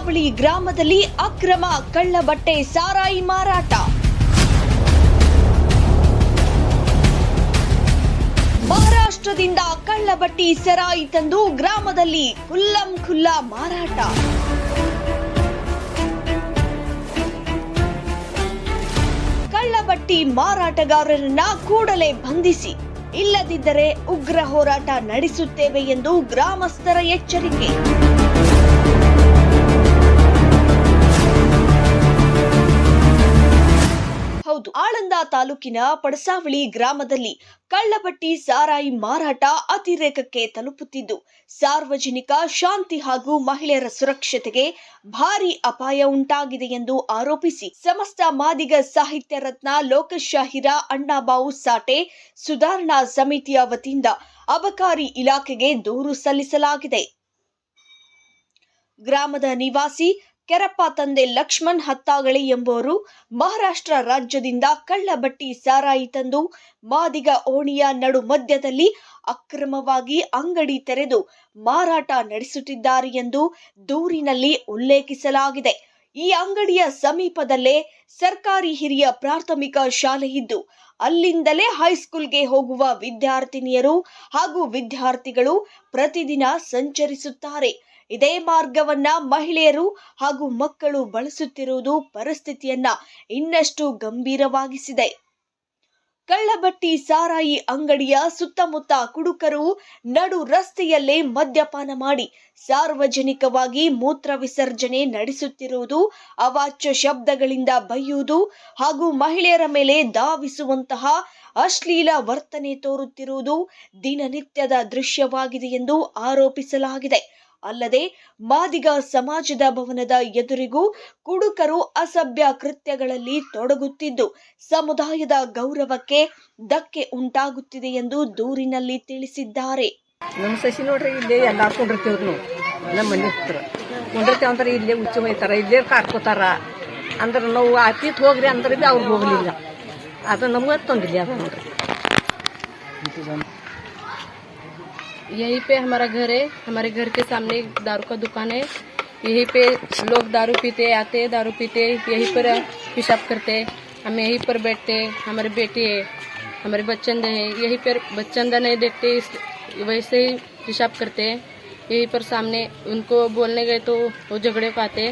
ಪಡಸಾವಳಿ ಗ್ರಾಮದಲ್ಲಿ ಅಕ್ರಮ ಕಳ್ಳಬಟ್ಟೆ ಸಾರಾಯಿ ಮಾರಾಟ. ಮಹಾರಾಷ್ಟ್ರದಿಂದ ಕಳ್ಳಬಟ್ಟಿ ಸಾರಾಯಿ ತಂದು ಗ್ರಾಮದಲ್ಲಿ ಖುಲ್ಲಂ ಖುಲ್ಲಾ ಮಾರಾಟ. ಕಳ್ಳಬಟ್ಟಿ ಮಾರಾಟಗಾರರನ್ನ ಕೂಡಲೇ ಬಂಧಿಸಿ, ಇಲ್ಲದಿದ್ದರೆ ಉಗ್ರ ಹೋರಾಟ ನಡೆಸುತ್ತೇವೆ ಎಂದು ಗ್ರಾಮಸ್ಥರ ಎಚ್ಚರಿಕೆ. ಹೌದು, ಆಳಂದ ತಾಲೂಕಿನ ಪಡಸಾವಳಿ ಗ್ರಾಮದಲ್ಲಿ ಕಳ್ಳಬಟ್ಟಿ ಸಾರಾಯಿ ಮಾರಾಟ ಅತಿರೇಕಕ್ಕೆ ತಲುಪುತ್ತಿದ್ದು, ಸಾರ್ವಜನಿಕ ಶಾಂತಿ ಹಾಗೂ ಮಹಿಳೆಯರ ಸುರಕ್ಷತೆಗೆ ಭಾರಿ ಅಪಾಯ ಉಂಟಾಗಿದೆ ಎಂದು ಆರೋಪಿಸಿ ಸಮಸ್ತ ಮಾದಿಗ ಸಾಹಿತ್ಯ ರತ್ನ ಲೋಕಶಾಹಿರ ಅಣ್ಣಾಬಾವು ಸಾಟೆ ಸುಧಾರಣಾ ಸಮಿತಿಯ ವತಿಯಿಂದ ಅಬಕಾರಿ ಇಲಾಖೆಗೆ ದೂರು ಸಲ್ಲಿಸಲಾಗಿದೆ. ಗ್ರಾಮದ ನಿವಾಸಿ ಕೆರಪ್ಪ ತಂದೆ ಲಕ್ಷ್ಮಣ್ ಹತ್ತಾಗಳಿ ಎಂಬುವರು ಮಹಾರಾಷ್ಟ್ರ ರಾಜ್ಯದಿಂದ ಕಳ್ಳಬಟ್ಟಿ ಸಾರಾಯಿ ತಂದು ಮಾದಿಗ ಓಣಿಯ ನಡು ಮಧ್ಯದಲ್ಲಿ ಅಕ್ರಮವಾಗಿ ಅಂಗಡಿ ತೆರೆದು ಮಾರಾಟ ನಡೆಸುತ್ತಿದ್ದಾರೆ ಎಂದು ದೂರಿನಲ್ಲಿ ಉಲ್ಲೇಖಿಸಲಾಗಿದೆ. ಈ ಅಂಗಡಿಯ ಸಮೀಪದಲ್ಲೇ ಸರ್ಕಾರಿ ಹಿರಿಯ ಪ್ರಾಥಮಿಕ ಶಾಲೆ ಇದ್ದು, ಅಲ್ಲಿಂದಲೇ ಹೈಸ್ಕೂಲ್ಗೆ ಹೋಗುವ ವಿದ್ಯಾರ್ಥಿನಿಯರು ಹಾಗೂ ವಿದ್ಯಾರ್ಥಿಗಳು ಪ್ರತಿದಿನ ಸಂಚರಿಸುತ್ತಾರೆ. ಇದೇ ಮಾರ್ಗವನ್ನ ಮಹಿಳೆಯರು ಹಾಗೂ ಮಕ್ಕಳು ಬಳಸುತ್ತಿರುವುದು ಪರಿಸ್ಥಿತಿಯನ್ನ ಇನ್ನಷ್ಟು ಗಂಭೀರವಾಗಿಸಿದೆ. ಕಳ್ಳಬಟ್ಟಿ ಸಾರಾಯಿ ಅಂಗಡಿಯ ಸುತ್ತಮುತ್ತ ಕುಡುಕರು ನಡು ರಸ್ತೆಯಲ್ಲೇ ಮದ್ಯಪಾನ ಮಾಡಿ ಸಾರ್ವಜನಿಕವಾಗಿ ಮೂತ್ರ ವಿಸರ್ಜನೆ ನಡೆಸುತ್ತಿರುವುದು, ಅವಾಚ್ಯ ಶಬ್ದಗಳಿಂದ ಬೈಯುವುದು ಹಾಗೂ ಮಹಿಳೆಯರ ಮೇಲೆ ಧಾವಿಸುವಂತಹ ಅಶ್ಲೀಲ ವರ್ತನೆ ತೋರುತ್ತಿರುವುದು ದಿನನಿತ್ಯದ ದೃಶ್ಯವಾಗಿದೆ ಎಂದು ಆರೋಪಿಸಲಾಗಿದೆ. ಅಲ್ಲದೆ ಮಾದಿಗ ಸಮಾಜದ ಭವನದ ಎದುರಿಗೂ ಕುಡುಕರು ಅಸಭ್ಯ ಕೃತ್ಯಗಳಲ್ಲಿ ತೊಡಗುತ್ತಿದ್ದು, ಸಮುದಾಯದ ಗೌರವಕ್ಕೆ ಧಕ್ಕೆ ಉಂಟಾಗುತ್ತಿದೆ ಎಂದು ದೂರಿನಲ್ಲಿ ತಿಳಿಸಿದ್ದಾರೆ. ನಮ್ಮ ಸಸಿ ನೋಡ್ರಿ, ಇಲ್ಲೇ ಎಲ್ಲಾರು ಕೊಂಡಿರ್ತೇವ್ರಿ ನಾವು. ನಮ್ಮ ಮನೆ ಹತ್ರ ಕೊಂಡಿರ್ತೇವೆ ಅಂದ್ರೆ ಇಲ್ಲೇ ಉಚ್ಚ ಹೋಯ್ತಾರ, ಇಲ್ಲೇ ಕಾರ್ಕೋತಾರ. ಅಂದ್ರೆ ನಾವು ಅತೀತ್ ಹೋಗ್ರಿ ಅಂದ್ರೆ ಭೀ ಅವ್ರಿಗೆ ಹೋಗ್ಲಿಲ್ಲ. ಅದು ನಮ್ಗೆ ತೊಂದಿಲ್ಲ ಅದ ನೋಡ್ರಿ. यहीं पे हमारा घर है, हमारे घर के सामने एक दारू का दुकान है. यहीं पे लोग दारू पीते आते, दारू पीते यहीं पर पेशाब करते. हम यहीं पर बैठते. हमारे बेटे है, हमारे बच्चंद है, यहीं पर बच्चंदा नहीं देखते, वैसे ही पेशाब करते. यहीं पर सामने उनको बोलने गए तो वो झगड़े को आते.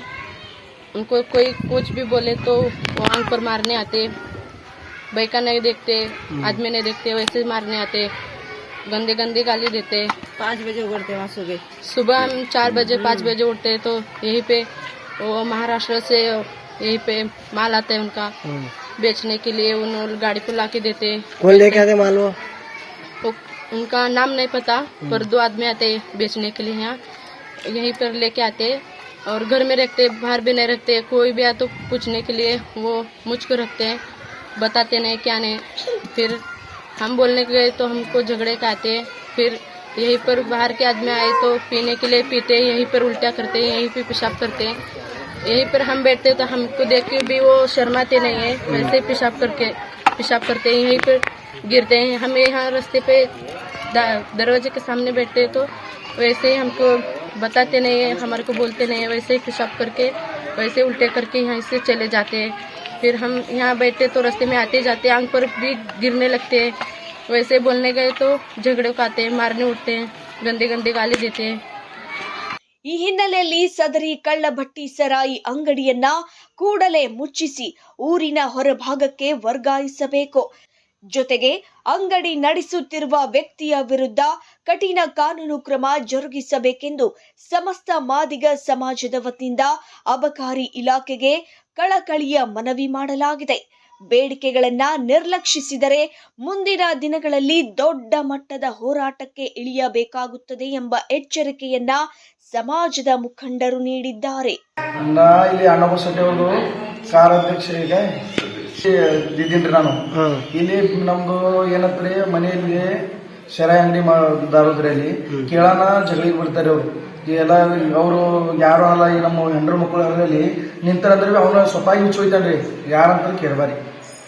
उनको कोई कुछ भी बोले तो वो आंख पर मारने आते. बैका नहीं देखते, आदमी नहीं देखते, वैसे मारने आते. गंदे गंदे गाली देते. 5 बजे उठते वहाँ सुबह हम 4 बजे 5 बजे उठते तो यहीं पे वो महाराष्ट्र से यहीं पे माल आता है उनका बेचने के लिए. उन्होंने गाड़ी पर लाके देते. कौन लेके आते माल? वो उनका नाम नहीं पता, पर 2 आदमी आते बेचने के लिए. यहाँ यहीं पर लेके आते और घर में रखते, बाहर भी नहीं रखते. कोई भी आ तो पूछने के लिए वो मुझको रखते हैं, बताते नहीं क्या नहीं. फिर हम बोलने गए तो हमको झगड़े का आते. फिर यहीं पर बाहर के आदमी आए तो पीने के लिए पीते, यहीं पर उल्टा करते, यहीं पे पेशाब करते. यहीं पर हम बैठते तो हमको देख के भी वो शर्माते नहीं है, वैसे ही पेशाब करते. यहीं पर गिरते हैं. हम यहाँ रास्ते पे दरवाजे के सामने बैठते तो वैसे ही हमको बताते नहीं है, हमारे को बोलते नहीं है, वैसे ही पेशाब करके वैसे उल्टे करके यहाँ से चले जाते हैं. फिर हम यहाँ बैठते तो रास्ते में आते जाते आंख पर भी गिरने लगते हैं. वैसे बोलने गए तो झगड़े को आते हैं, मारने उठते हैं, गंदे गंदे गाली देते हैं. ಈ ಹಿನ್ನೆಲೆಯಲ್ಲಿ ಸದರಿ ಕಳ್ಳಬಟ್ಟಿ ಸಾರಾಯಿ ಅಂಗಡಿಯನ್ನ ಕೂಡಲೇ ಮುಚ್ಚಿಸಿ ಊರಿನ ಹೊರಭಾಗಕ್ಕೆ ವರ್ಗಾಯಿಸಬೇಕು. ಜೊತೆಗೆ ಅಂಗಡಿ ನಡೆಸುತ್ತಿರುವ ವ್ಯಕ್ತಿಯ ವಿರುದ್ಧ ಕಠಿಣ ಕಾನೂನು ಕ್ರಮ ಜರುಗಿಸಬೇಕೆಂದು ಸಮಸ್ತ ಮಾದಿಗ ಸಮಾಜದ ವತಿಯಿಂದ ಅಬಕಾರಿ ಇಲಾಖೆಗೆ ಕಳಕಳಿಯ ಮನವಿ ಮಾಡಲಾಗಿದೆ. ಬೇಡಿಕೆಗಳನ್ನ ನಿರ್ಲಕ್ಷಿಸಿದರೆ ಮುಂದಿನ ದಿನಗಳಲ್ಲಿ ದೊಡ್ಡ ಮಟ್ಟದ ಹೋರಾಟಕ್ಕೆ ಇಳಿಯಬೇಕಾಗುತ್ತದೆ ಎಂಬ ಎಚ್ಚರಿಕೆಯನ್ನ ಸಮಾಜದ ಮುಖಂಡರು ನೀಡಿದ್ದಾರೆ. ಇಲ್ಲಿ ಅಣ್ಣಾಬಾವು ಸಾಟೆ ಅವರು ಕಾರ್ಯಾಧ್ಯಕ್ಷರಿಗೆ ಇದ್ದೀನ್ರಿ. ನಾನು ಇಲ್ಲಿ ನಮ್ದು ಏನಂತ್ರಿ, ಮನೆಯಲ್ಲಿ ಶರಾಯಿ ಅಂಗಡಿ ದಾರುದ್ರಿ. ಅಲ್ಲಿ ಕೇಳೋಣ ಜಗಳಿಗೆ ಬಿಡ್ತಾರೆ ಅವ್ರು ಎಲ್ಲ. ಅವರು ಯಾರು ಅಲ್ಲ, ಈ ನಮ್ಮ ಹೆಂಡ್ರ ಮಕ್ಕಳು ಅಲ್ಲಿ ನಿಂತಾರಂದ್ರೆ ಅವನ ಸೊಪ್ಪಾಗಿ ಹುಚ್ಚೋಯ್ತಾನ್ರಿ. ಯಾರಂತ ಕೇಳ್ಬಾರಿ.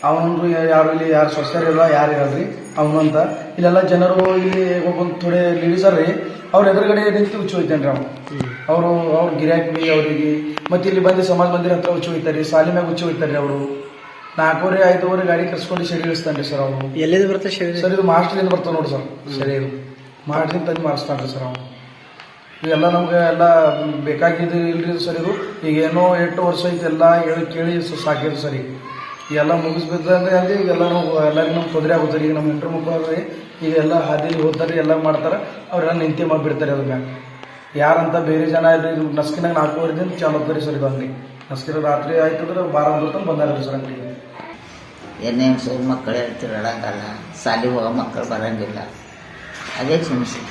ಅವನಂದ್ರು ಯಾರು ಇಲ್ಲಿ ಯಾರು ಸ್ವಸ್ಥರಿಲ್ಲ ಯಾರು ಇರಲ್ರಿ ಅವನಂತ ಇಲ್ಲೆಲ್ಲ ಜನರು ಇಲ್ಲಿ ಒಬ್ಬೊಂದು ಥೋಡೆ ಲೇಡೀಸರ್ ರೀ ಅವ್ರ ಎದುರುಗಡೆ ನಿಂತು ಹುಚ್ಚು ಹೋಯ್ತೇನ್ರಿ ಅವ್ರು ಅವ್ರ ಗಿರಾಕಿ ಅವರಿಗೆ ಮತ್ತೆ ಇಲ್ಲಿ ಬಂದು ಸಮಾಜ ಮಂದಿರ ಹತ್ರ ಹುಚ್ಚು ಹೋಯ್ತಾರೆ ಸಾಲಿ ಮ್ಯಾಗ ಹುಚ್ಚು ಹೋಯ್ತಾರೆ ಅವರು 4 5 ಗಾಡಿ ಕರ್ಸ್ಕೊಂಡು ಸೆರೆ ಇಳಿಸ್ತಾನ್ರಿ ಸರ್ ಅವ್ರು. ಎಲ್ಲಿಂದ ಬರುತ್ತೆ ಸರ್ ಇದು ಮಾಸ್ಟ್ರಿಂದ ಬರ್ತಾವ ನೋಡಿ ಸರ್ ಸರಿ ಇದು ಮಾಡ್ರಿಂದ ತಂದು ಮಾಡಿಸ್ತಾನ್ರಿ ಸರ್ ಅವ್ನು. ಇವೆಲ್ಲ ನಮ್ಗೆ ಎಲ್ಲ ಬೇಕಾಗಿದ್ದು ಇಲ್ರಿ ಸರ್ ಇದು ಈಗ ಏನೋ 8 ವರ್ಷ ಐತೆ ಎಲ್ಲ ಹೇಳಿ ಕೇಳಿ ಸಾಕಿದ್ರು ಸರ್ ಈಗ ಎಲ್ಲ ಮುಗಿಸ್ಬೇಕಂದ್ರೆ ಅಲ್ಲಿ ಈಗೆಲ್ಲ ನಾವು ಎಲ್ಲರಿಗೂ ನಮ್ಗೆ ತೊಂದರೆ ಆಗುತ್ತಾರೆ. ಈಗ ನಮ್ಮ ಹೆಂಡ್ರ ಮಕ್ಕಳು ಈಗ ಎಲ್ಲ ಹಾದಿಲಿ ಹೋಗ್ತಾರೆ ಎಲ್ಲ ಮಾಡ್ತಾರೆ ಅವರೆಲ್ಲ ನಿಂತೆ ಮಾಡಿಬಿಡ್ತಾರೆ ಅದ್ರ ಮ್ಯಾಗ ಯಾರಂತ ಬೇರೆ ಜನ ಇಲ್ರಿ. ಇದು ನಸ್ಕಿನಾಗ 4 ವರ್ಷದಿಂದ ಚಾಲು ಹೋಗ್ತಾರೆ ಸರ್ ಇದು ಅಂಗಡಿ. ನಸ್ಕಿನ ರಾತ್ರಿ ಆಯ್ತಂದ್ರೆ 12 ತನಕ ಬಂದಾರ ಸರ್ ಅಂಗಡಿ. ಎಣ್ಣೆ ಹೆಂಗಸರು ಮಕ್ಕಳು ತಿರುಗಾಡಂಗಲ್ಲ, ಸಾಲಿಗೆ ಹೋಗೋ ಮಕ್ಕಳು ಬರೋಂಗಿಲ್ಲ, ಅದೇ ಸಮಸ್ಯೆ.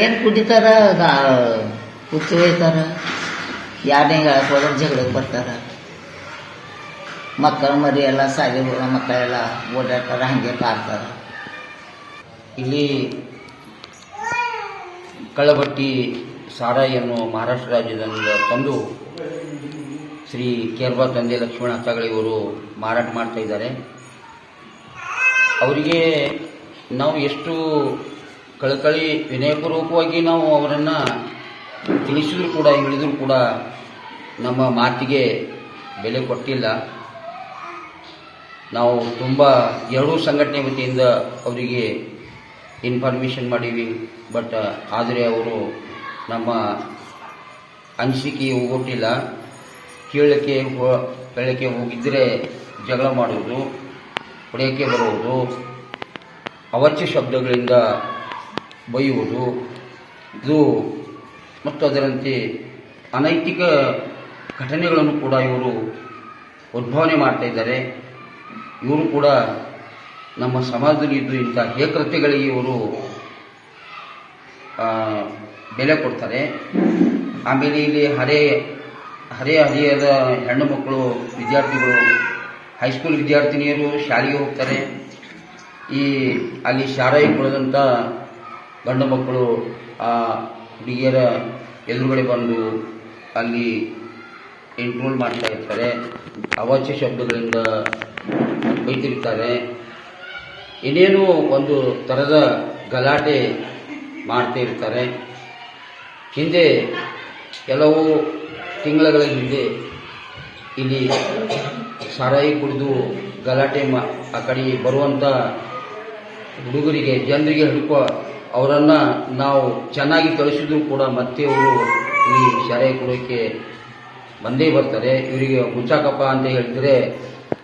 ಏನು ಕುಡಿತಾರ, ಹುಚ್ಚು ಹೋಯ್ತಾರ, ಯಾರನ್ನೇ ಹೇಳಕ್ಕೆ ಹೋದ್ರೆ ಜಗಳಕ್ಕೆ ಬರ್ತಾರ. ಮಕ್ಕಳು ಮರಿ ಎಲ್ಲ ಸಾಲಿಗೆ ಹೋಗೋ ಮಕ್ಕಳೆಲ್ಲ ಓಡಾಡ್ತಾರ, ಹಾಗೆ ಕಾಡ್ತಾರ. ಇಲ್ಲಿ ಕಳ್ಳಬಟ್ಟಿ ಸಾರಾಯಿಯನ್ನು ಮಹಾರಾಷ್ಟ್ರ ರಾಜ್ಯದಿಂದ ತಂದು ಶ್ರೀ ಕೇರ್ಬಾ ತಂದೆ ಲಕ್ಷ್ಮಣ ಹತ್ತಗಳಿವರು ಮಾರಾಟ ಮಾಡ್ತಾ ಇದ್ದಾರೆ. ಅವರಿಗೆ ನಾವು ಎಷ್ಟು ಕಳಕಳಿ ವಿನಯಪೂರ್ವಕವಾಗಿ ನಾವು ಅವರನ್ನು ತಿಳಿಸಿದ್ರು ಕೂಡ ಹಿಡಿದ್ರು ಕೂಡ ನಮ್ಮ ಮಾತಿಗೆ ಬೆಲೆ ಕೊಟ್ಟಿಲ್ಲ. ನಾವು ತುಂಬ ಎರಡೂ ಸಂಘಟನೆ ವತಿಯಿಂದ ಅವರಿಗೆ ಇನ್ಫಾರ್ಮೇಷನ್ ಮಾಡೀವಿ. ಬಟ್ ಆದರೆ ಅವರು ನಮ್ಮ ಅನಿಸಿಕೆ ಹೋಗೊಟ್ಟಿಲ್ಲ. ಕೇಳಕ್ಕೆ ಹೋಗಿದ್ದರೆ ಜಗಳ ಮಾಡುವುದು, ಹೊಡೆಯೋಕ್ಕೆ ಬರುವುದು, ಅವಾಚ್ಯ ಶಬ್ದಗಳಿಂದ ಬೈಯುವುದು, ಇದು ಮತ್ತು ಅದರಂತೆ ಅನೈತಿಕ ಘಟನೆಗಳನ್ನು ಕೂಡ ಇವರು ಉದ್ಭವನೆ ಮಾಡ್ತಾ ಇದ್ದಾರೆ. ಇವರು ಕೂಡ ನಮ್ಮ ಸಮಾಜದಲ್ಲಿ ಇದ್ದು ಇಂಥ ಹೇಕೃತ್ಯಗಳಿಗೆ ಇವರು ಬೆಲೆ ಕೊಡ್ತಾರೆ. ಆಮೇಲೆ ಇಲ್ಲಿ ಹರೆಯದ ಹೆಣ್ಣು ಮಕ್ಕಳು ವಿದ್ಯಾರ್ಥಿಗಳು, ಹೈಸ್ಕೂಲ್ ವಿದ್ಯಾರ್ಥಿನಿಯರು ಶಾಲೆಗೆ ಹೋಗ್ತಾರೆ. ಅಲ್ಲಿ ಶಾರಾಯಿ ಕುಡಿದಂಥ ಗಂಡು ಮಕ್ಕಳು ಆ ಹುಡುಗಿಯರ ಎದುರುಗಡೆ ಬಂದು ಅಲ್ಲಿ ಇಂಟ್ರೋಲ್ ಮಾಡ್ತಾ ಇರ್ತಾರೆ, ಅವಾಚ್ಯ ಶಬ್ದಗಳಿಂದ ಬೈತಿರ್ತಾರೆ. ಇನ್ನೇನು ಒಂದು ಥರದ ಗಲಾಟೆ ಮಾಡ್ತಾ ಇರ್ತಾರೆ. ಹಿಂದೆ ಕೆಲವು ತಿಂಗಳ ಹಿಂದೆ ಇಲ್ಲಿ ಸಾರಾಯಿ ಕುಡಿದು ಗಲಾಟೆ ಆ ಕಡೆ ಬರುವಂಥ ಹುಡುಗರಿಗೆ ಜನರಿಗೆ ಹಿಡ್ಕೊ ಅವರನ್ನು ನಾವು ಚೆನ್ನಾಗಿ ಕಳಿಸಿದ್ರು ಕೂಡ ಮತ್ತೆ ಅವರು ಇಲ್ಲಿ ಸಾರಾಯಿ ಕುಡಿಯೋಕ್ಕೆ ಬಂದೇ ಬರ್ತಾರೆ. ಇವರಿಗೆ ಮುಚ್ಚಾಕಪ್ಪ ಅಂತ ಹೇಳಿದರೆ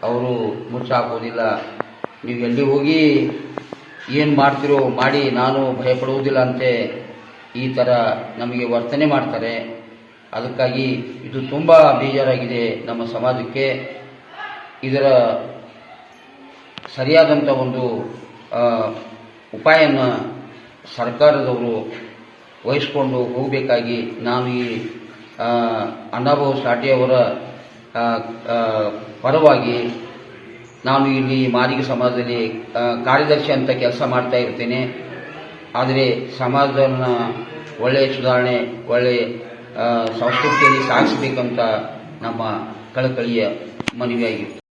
ಅವರು ಮುಚ್ಚಾಕೋದಿಲ್ಲ. ನೀವು ಎಲ್ಲಿ ಹೋಗಿ ಏನು ಮಾಡ್ತಿರೋ ಮಾಡಿ, ನಾನು ಭಯಪಡುವುದಿಲ್ಲ ಅಂತೆ ಈ ಥರ ನಮಗೆ ವರ್ತನೆ ಮಾಡ್ತಾರೆ. ಅದಕ್ಕಾಗಿ ಇದು ತುಂಬ ಬೇಜಾರಾಗಿದೆ ನಮ್ಮ ಸಮಾಜಕ್ಕೆ. ಇದರ ಸರಿಯಾದಂಥ ಒಂದು ಉಪಾಯನ ಸರ್ಕಾರದವರು ವಹಿಸ್ಕೊಂಡು ಹೋಗಬೇಕಾಗಿ ನಾನು ಈ ಅಣ್ಣಾಭಾऊ ಸಾಠೆಯವರ ಪರವಾಗಿ ನಾನು ಇಲ್ಲಿ ಮಾದಿಗ ಸಮಾಜದಲ್ಲಿ ಕಾರ್ಯದರ್ಶಿ ಅಂತ ಕೆಲಸ ಮಾಡ್ತಾ ಇರ್ತೇನೆ. ಆದರೆ ಸಮಾಜವನ್ನು ಒಳ್ಳೆಯ ಸುಧಾರಣೆ, ಒಳ್ಳೆಯ ಸಂಸ್ಕೃತಿಯಲ್ಲಿ ಸಾಗಿಸಬೇಕಂತ ನಮ್ಮ ಕಳಕಳಿಯ ಮನವಿಯಾಗಿತ್ತು.